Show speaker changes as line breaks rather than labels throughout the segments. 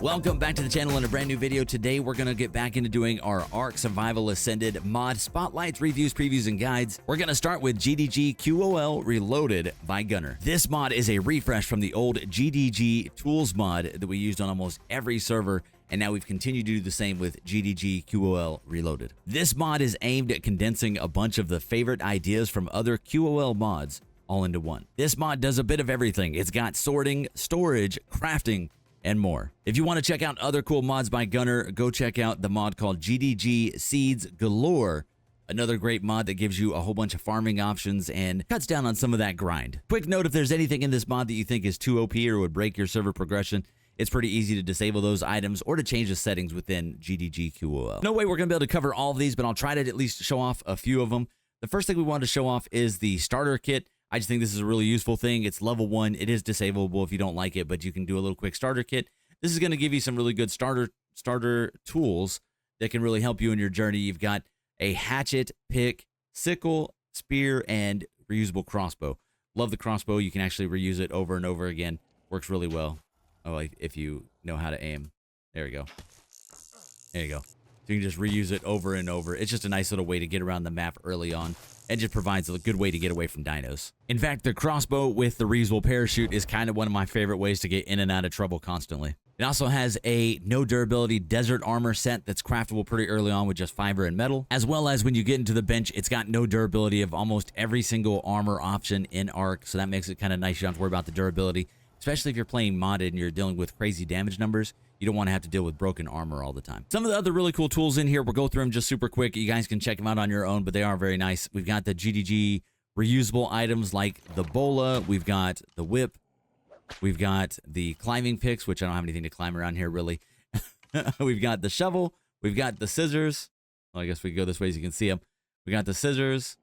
Welcome back to the channel in a brand new video. Today we're going to get back into doing our Ark Survival Ascended mod spotlights, reviews, previews, and guides. We're going to start with GDG QOL Reloaded by Gunner. This mod is a refresh from the old GDG tools mod that we used on almost every server, and now we've continued to do the same with GDG QOL Reloaded. This mod is aimed at condensing a bunch of the favorite ideas from other QOL mods all into one. This mod does a bit of everything. It's got sorting, storage, crafting, and more. If you want to check out other cool mods by Gunner, go check out the mod called GDG Seeds Galore, another great mod that gives you a whole bunch of farming options and cuts down on some of that grind. Quick note, if there's anything in this mod that you think is too OP or would break your server progression, it's pretty easy to disable those items or to change the settings within GDG QOL. No way we're going to be able to cover all of these, but I'll try to at least show off a few of them. The first thing we want to show off is the starter kit. I just think this is a really useful thing. It's level 1. It is disableable if you don't like it, but you can do a little quick starter kit. This is going to give you some really good starter tools that can really help you in your journey. You've got a hatchet, pick, sickle, spear, and reusable crossbow. Love the crossbow. You can actually reuse it over and over again. Works really well. Oh, if you know how to aim. There we go. There you go. So you can just reuse it over and over. It's just a nice little way to get around the map early on. And just provides a good way to get away from dinos. In fact, the crossbow with the reusable parachute is kind of one of my favorite ways to get in and out of trouble constantly. It also has a no durability desert armor set that's craftable pretty early on with just fiber and metal. As well as when you get into the bench, it's got no durability of almost every single armor option in Ark. So that makes it kind of nice. You don't have to worry about the durability, especially if you're playing modded and you're dealing with crazy damage numbers. You don't want to have to deal with broken armor all the time. Some of the other really cool tools in here, we'll go through them just super quick. You guys can check them out on your own, but they are very nice. We've got the GDG reusable items like the bola. We've got the whip. We've got the climbing picks, which I don't have anything to climb around here, really. We've got the shovel. We've got the scissors. Well, I guess we can go this way so you can see them. We got the scissors.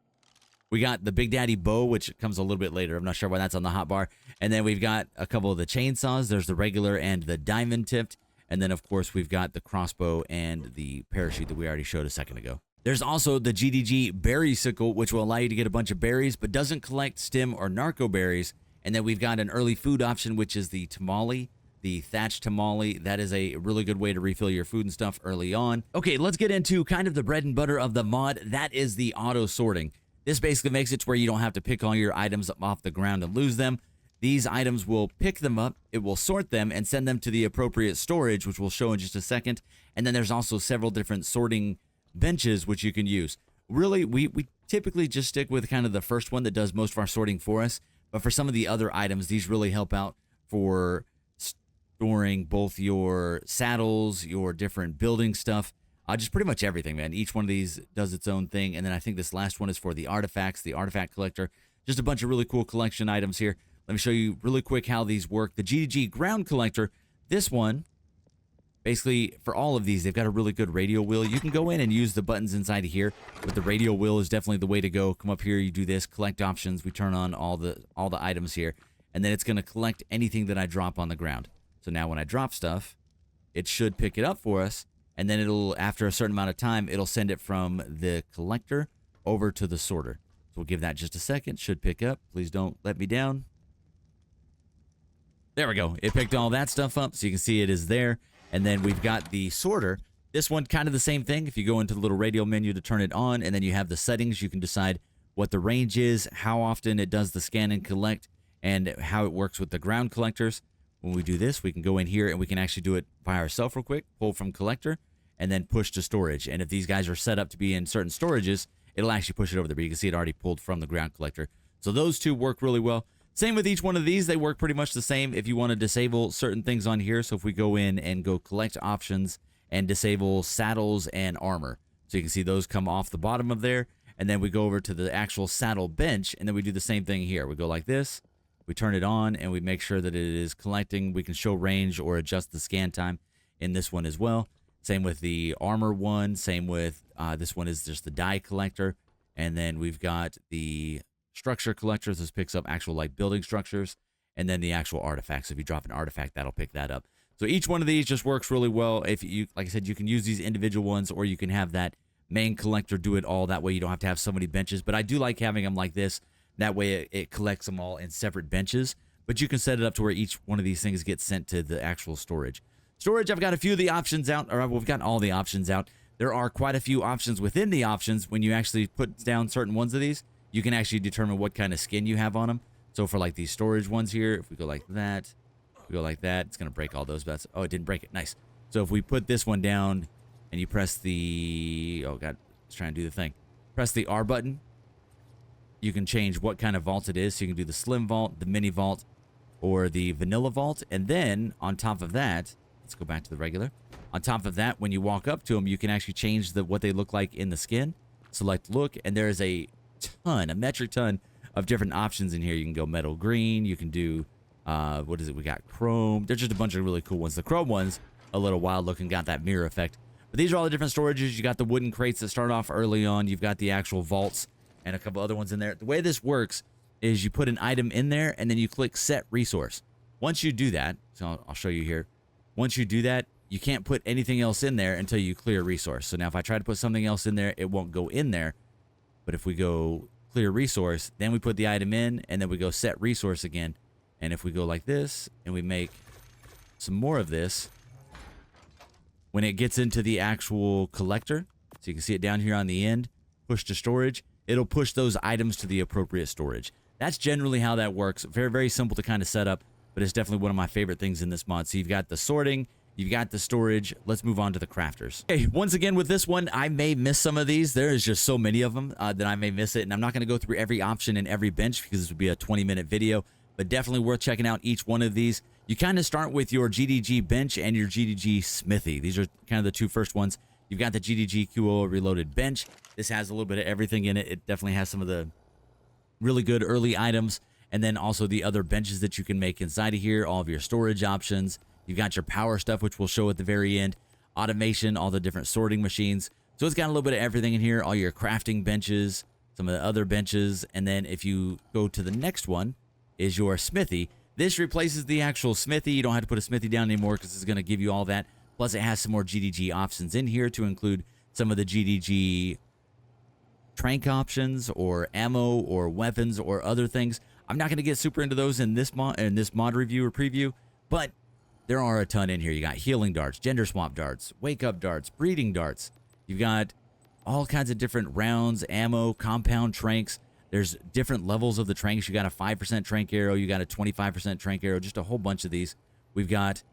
We got the Big Daddy bow, which comes a little bit later. I'm not sure why that's on the hotbar. And then we've got a couple of the chainsaws. There's the regular and the diamond tipped. And then, of course, we've got the crossbow and the parachute that we already showed a second ago. There's also the GDG berry sickle, which will allow you to get a bunch of berries, but doesn't collect stem or narco berries. And then we've got an early food option, which is the tamale, the thatch tamale. That is a really good way to refill your food and stuff early on. Okay, let's get into kind of the bread and butter of the mod. That is the auto sorting. This basically makes it to where you don't have to pick all your items up off the ground and lose them. These items will pick them up, it will sort them, and send them to the appropriate storage, which we'll show in just a second. And then there's also several different sorting benches which you can use. Really, we typically just stick with kind of the first one that does most of our sorting for us. But for some of the other items, these really help out for storing both your saddles, your different building stuff, just pretty much everything, man. Each one of these does its own thing. And then I think this last one is for the artifacts, the artifact collector. Just a bunch of really cool collection items here. Let me show you really quick how these work. The GDG ground collector, this one, basically for all of these, they've got a really good radio wheel. You can go in and use the buttons inside of here, but the radio wheel is definitely the way to go. Come up here, you do this, collect options. We turn on all the items here, and then it's going to collect anything that I drop on the ground. So now when I drop stuff, it should pick it up for us, and then it'll, after a certain amount of time, it'll send it from the collector over to the sorter. So we'll give that just a second. Should pick up. Please don't let me down. There we go. It picked all that stuff up, so you can see it is there. And then we've got the sorter. This one, kind of the same thing. If you go into the little radio menu to turn it on, and then you have the settings, you can decide what the range is, how often it does the scan and collect, and how it works with the ground collectors. When we do this, we can go in here, and we can actually do it by ourselves real quick, pull from collector, and then push to storage. And if these guys are set up to be in certain storages, it'll actually push it over there. But you can see it already pulled from the ground collector. So those two work really well. Same with each one of these. They work pretty much the same if you want to disable certain things on here. So if we go in and go collect options and disable saddles and armor. So you can see those come off the bottom of there. And then we go over to the actual saddle bench, and then we do the same thing here. We go like this. We turn it on, and we make sure that it is collecting. We can show range or adjust the scan time in this one as well. Same with the armor one. Same with this one is just the die collector. And then we've got the structure collectors. This picks up actual like building structures, and then the actual artifacts. If you drop an artifact, that'll pick that up. So each one of these just works really well. If you, like I said, you can use these individual ones, or you can have that main collector do it all. That way you don't have to have so many benches. But I do like having them like this. That way it collects them all in separate benches. But you can set it up to where each one of these things gets sent to the actual storage. Storage, I've got a few of the options out, or we've got all the options out. There are quite a few options within the options. When you actually put down certain ones of these, you can actually determine what kind of skin you have on them. So for like these storage ones here, if we go like that, we go like that, it's going to break all those bets. Oh, it didn't break it. Nice. So if we put this one down and you press the, oh God, it's trying to do the thing. Press the R button. You can change what kind of vault it is. So you can do the slim vault, the mini vault, or the vanilla vault. And then on top of that, let's go back to the regular. On top of that, when you walk up to them, you can actually change what they look like in the skin. Select look, and there is a metric ton of different options in here. You can go metal green. You can do, what is it? We got chrome. There's just a bunch of really cool ones. The chrome one's a little wild looking, got that mirror effect. But these are all the different storages. You got the wooden crates that start off early on. You've got the actual vaults and a couple other ones in there. The way this works is you put an item in there, and then you click set resource. Once you do that, so I'll show you here. Once you do that, you can't put anything else in there until you clear resource. So now if I try to put something else in there, it won't go in there. But if we go clear resource, then we put the item in, and then we go set resource again. And if we go like this, and we make some more of this, when it gets into the actual collector, so you can see it down here on the end, push to storage, it'll push those items to the appropriate storage. That's generally how that works. Very, very simple to kind of set up, but it's definitely one of my favorite things in this mod. So you've got the sorting, you've got the storage. Let's move on to the crafters. Okay, once again with this one, I may miss some of these. There is just so many of them that I may miss it, and I'm not going to go through every option in every bench because this would be a 20-minute video, but definitely worth checking out each one of these. You kind of start with your GDG bench and your GDG smithy. These are kind of the two first ones. You've got the GDG QOL Reloaded bench. This has a little bit of everything in it. It definitely has some of the really good early items, and then also the other benches that you can make inside of here, all of your storage options. You've got your power stuff, which we'll show at the very end, automation, all the different sorting machines. So it's got a little bit of everything in here, all your crafting benches, some of the other benches, and then if you go to the next one is your smithy. This replaces the actual smithy. You don't have to put a smithy down anymore because it's going to give you all that. Plus, it has some more GDG options in here to include some of the GDG trank options or ammo or weapons or other things. I'm not going to get super into those in this mod review or preview, but there are a ton in here. You got healing darts, gender swap darts, wake up darts, breeding darts. You've got all kinds of different rounds, ammo, compound tranks. There's different levels of the tranks. You got a 5% trank arrow. You got a 25% trank arrow. Just a whole bunch of these. We've got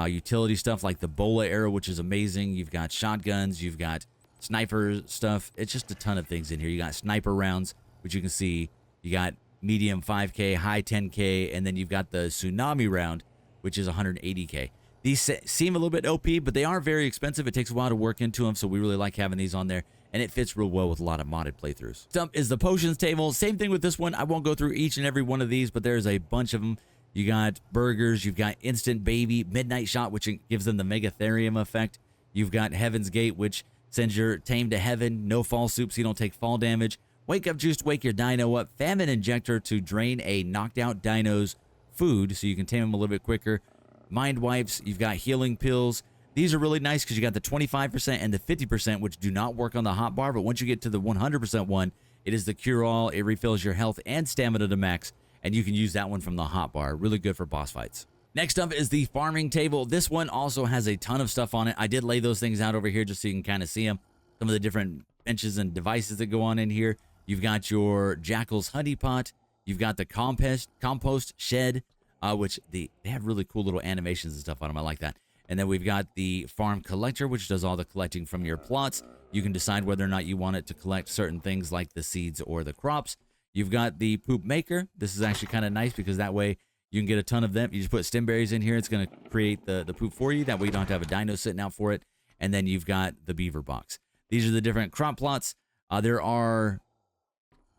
utility stuff like the bola arrow, which is amazing. You've got shotguns. You've got sniper stuff. It's just a ton of things in here. You got sniper rounds, which you can see. You got medium 5K, high 10K, and then you've got the tsunami round, which is 180K. These seem a little bit OP, but they are very expensive. It takes a while to work into them, so we really like having these on there, and it fits real well with a lot of modded playthroughs. Next up is the potions table. Same thing with this one. I won't go through each and every one of these, but there's a bunch of them. You got burgers, you've got instant baby, midnight shot, which gives them the megatherium effect. You've got Heaven's Gate, which sends your tame to heaven. No fall soup, so you don't take fall damage. Wake up juice to wake your dino up. Famine injector to drain a knocked out dino's food, so you can tame them a little bit quicker. Mind wipes, you've got healing pills. These are really nice because you got the 25% and the 50%, which do not work on the hotbar, but once you get to the 100% one, it is the cure-all. It refills your health and stamina to max, and you can use that one from the hotbar. Really good for boss fights. Next up is the farming table. This one also has a ton of stuff on it. I did lay those things out over here just so you can kind of see them. Some of the different benches and devices that go on in here. You've got your Jackal's honey pot. You've got the compost shed, which they have really cool little animations and stuff on them. I like that. And then we've got the farm collector, which does all the collecting from your plots. You can decide whether or not you want it to collect certain things like the seeds or the crops. You've got the poop maker. This is actually kind of nice because that way you can get a ton of them. You just put stem berries in here. It's going to create the poop for you. That way you don't have to have a dino sitting out for it. And then you've got the beaver box. These are the different crop plots. There are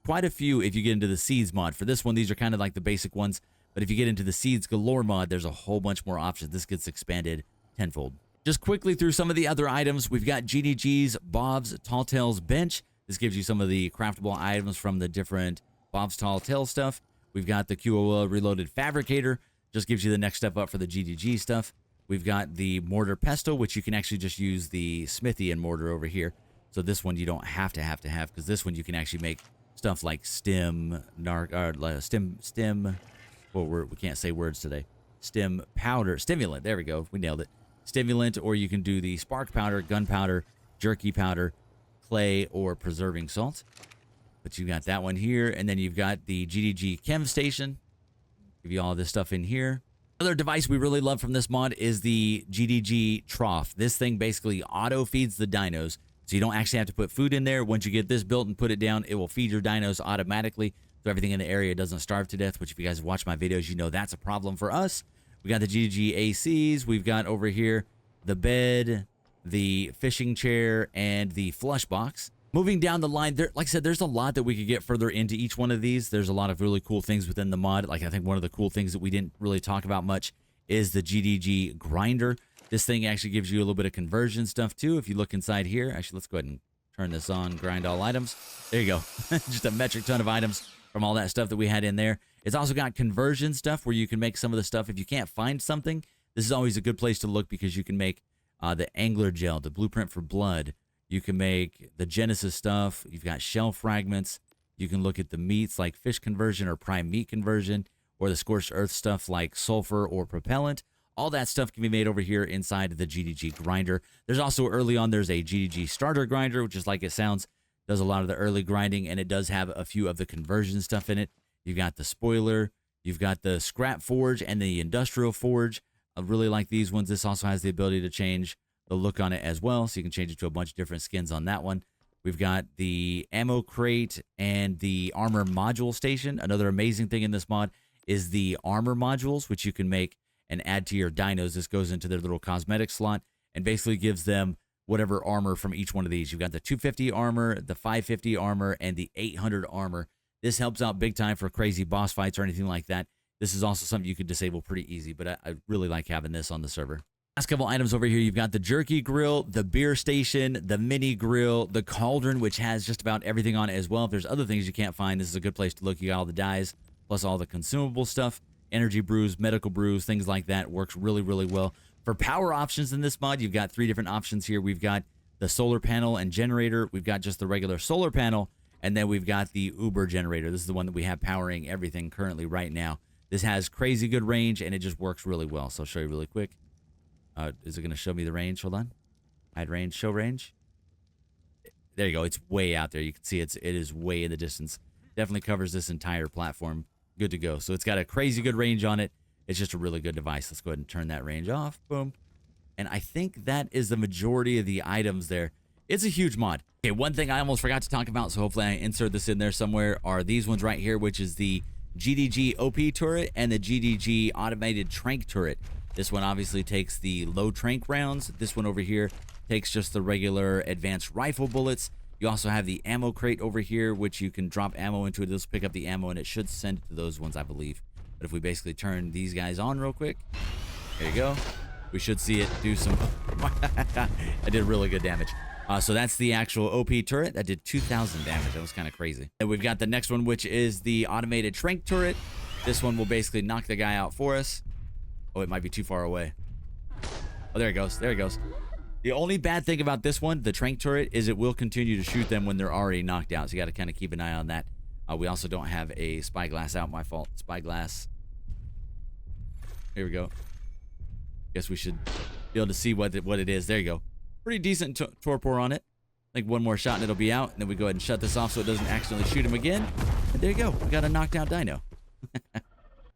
quite a few if you get into the seeds mod. For this one, these are kind of like the basic ones. But if you get into the seeds galore mod, there's a whole bunch more options. This gets expanded tenfold. Just quickly through some of the other items, we've got GDG's Bob's Tall Tales bench. This gives you some of the craftable items from the different Bob's Tall Tales stuff. We've got the QOL Reloaded fabricator. Just gives you the next step up for the GDG stuff. We've got the mortar pestle, which you can actually just use the smithy and mortar over here. So this one you don't have to have because this one you can actually make stuff like stem, we can't say words today. Stem powder, stimulant. There we go. We nailed it. stimulant, or you can do the spark powder, gunpowder, jerky powder, clay, or preserving salt. But you got that one here, and then you've got the GDG Chem Station. Give you all this stuff in here. Another device we really love from this mod is the GDG Trough. This thing basically auto feeds the dinos, so you don't actually have to put food in there. Once you get this built and put it down, it will feed your dinos automatically, so everything in the area doesn't starve to death, which if you guys watch my videos, you know that's a problem for us. We got the GDG ACs. We've got over here the bed, the fishing chair, and the flush box. Moving down the line, there, like I said, there's a lot that we could get further into each one of these. There's a lot of really cool things within the mod. Like I think one of the cool things that we didn't really talk about much is the GDG grinder. This thing actually gives you a little bit of conversion stuff too. If you look inside here, actually, let's go ahead and turn this on, grind all items. There you go. Just a metric ton of items from all that stuff that we had in there. It's also got conversion stuff where you can make some of the stuff. If you can't find something, this is always a good place to look because you can make the angler gel, the blueprint for blood. You can make the Genesis stuff. You've got shell fragments. You can look at the meats like fish conversion or prime meat conversion, or the scorched earth stuff like sulfur or propellant. All that stuff can be made over here inside the GDG grinder. There's also early on, there's a GDG starter grinder, which is like it sounds, does a lot of the early grinding, and it does have a few of the conversion stuff in it. You've got the spoiler. You've got the scrap forge and the industrial forge. I really like these ones. This also has the ability to change the look on it as well, so you can change it to a bunch of different skins on that one. We've got the ammo crate and the armor module station. Another amazing thing in this mod is the armor modules, which you can make and add to your dinos. This goes into their little cosmetic slot and basically gives them whatever armor from each one of these. You've got the 250 armor, the 550 armor, and the 800 armor. This helps out big time for crazy boss fights or anything like that. This is also something you could disable pretty easy, but I really like having this on the server. Last couple items over here, you've got the jerky grill, the beer station, the mini grill, the cauldron, which has just about everything on it as well. If there's other things you can't find, this is a good place to look. You got all the dyes, plus all the consumable stuff, energy brews, medical brews, things like that. Works really, really well. For power options in this mod, you've got 3 different options here. We've got the solar panel and generator. We've got just the regular solar panel, and then we've got the Uber generator. This is the one that we have powering everything currently right now. This has crazy good range, and it just works really well. So I'll show you really quick. Is it going to show me the range? Hold on. Hide range, show range. There you go. It's way out there. You can see it is way in the distance. Definitely covers this entire platform. Good to go. So it's got a crazy good range on it. It's just a really good device. Let's go ahead and turn that range off. Boom. And I think that is the majority of the items there. It's a huge mod. Okay, one thing I almost forgot to talk about, so hopefully I insert this in there somewhere, are these ones right here, which is the GDG OP turret and the GDG automated trank turret. This one obviously takes the low trank rounds. This one over here takes just the regular advanced rifle bullets. You also have the ammo crate over here, which you can drop ammo into it. It'll pick up the ammo, and it should send it to those ones, I believe. But if we basically turn these guys on real quick, there you go. We should see it do some... I did really good damage. So that's the actual OP turret. That did 2,000 damage. That was kind of crazy. And we've got the next one, which is the automated trank turret. This one will basically knock the guy out for us. Oh, it might be too far away. Oh, there it goes. There it goes. The only bad thing about this one, the trank turret, is it will continue to shoot them when they're already knocked out. So you got to kind of keep an eye on that. We also don't have a spyglass out. My fault. Spyglass. Here we go. Guess we should be able to see what it is. There you go. Pretty decent torpor on it. I think one more shot and it'll be out. And then we go ahead and shut this off so it doesn't accidentally shoot him again. And there you go. We got a knocked out dino.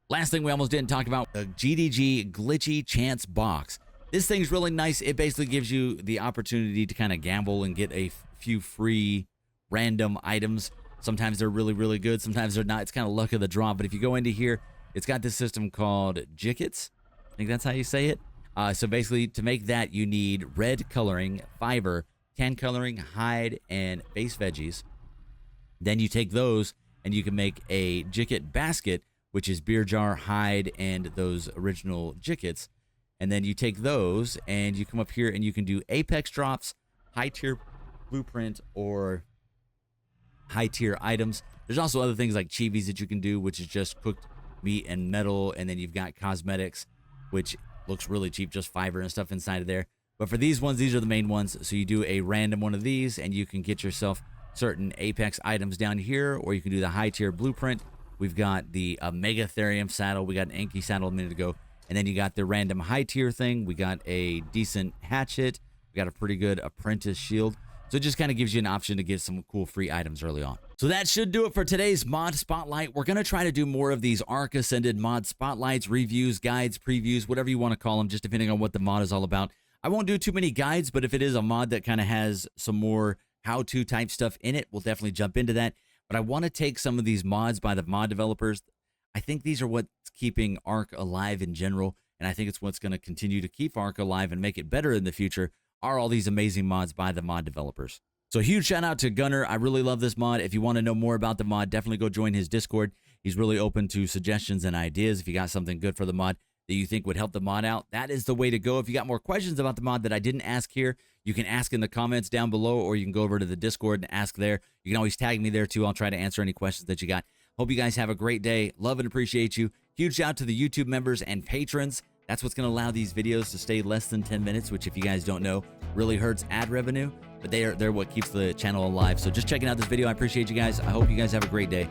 Last thing we almost didn't talk about, the GDG Glitchy Chance Box. This thing's really nice. It basically gives you the opportunity to kind of gamble and get a few free random items. Sometimes they're really, really good. Sometimes they're not. It's kind of luck of the draw. But if you go into here, it's got this system called Jickets. I think that's how you say it. So basically, to make that, you need red coloring, fiber, tan coloring, hide, and base veggies. Then you take those, and you can make a Jicket basket, which is beer jar, hide, and those original Jickets. And then you take those, and you come up here, and you can do Apex drops, high-tier blueprint, or high-tier items. There's also other things like chibis that you can do, which is just cooked meat and metal. And then you've got cosmetics, which looks really cheap, just fiber and stuff inside of there. But for these ones, these are the main ones. So you do a random one of these, and you can get yourself certain Apex items down here, or you can do the high-tier blueprint. We've got the Mega Therium saddle. We got an Anki saddle a minute ago. And then you got the random high tier thing. We got a decent hatchet. We got a pretty good apprentice shield. So it just kind of gives you an option to get some cool free items early on. So that should do it for today's mod spotlight. We're going to try to do more of these Arc Ascended mod spotlights, reviews, guides, previews, whatever you want to call them, just depending on what the mod is all about. I won't do too many guides, but if it is a mod that kind of has some more how-to type stuff in it, we'll definitely jump into that. But I want to take some of these mods by the mod developers. I think these are what's keeping Arc alive in general, and I think it's what's going to continue to keep Arc alive and make it better in the future, are all these amazing mods by the mod developers. So huge shout out to Gunner. I really love this mod. If you want to know more about the mod, definitely go join his Discord. He's really open to suggestions and ideas. If you got something good for the mod that you think would help the mod out, that is the way to go. If you got more questions about the mod that I didn't ask here, you can ask in the comments down below, or you can go over to the Discord and ask there. You can always tag me there too. I'll try to answer any questions that you got. Hope you guys have a great day. Love and appreciate you. Huge shout out to the YouTube members and patrons. That's what's going to allow these videos to stay less than 10 minutes, which if you guys don't know, really hurts ad revenue. But they're what keeps the channel alive. So just checking out this video. I appreciate you guys. I hope you guys have a great day.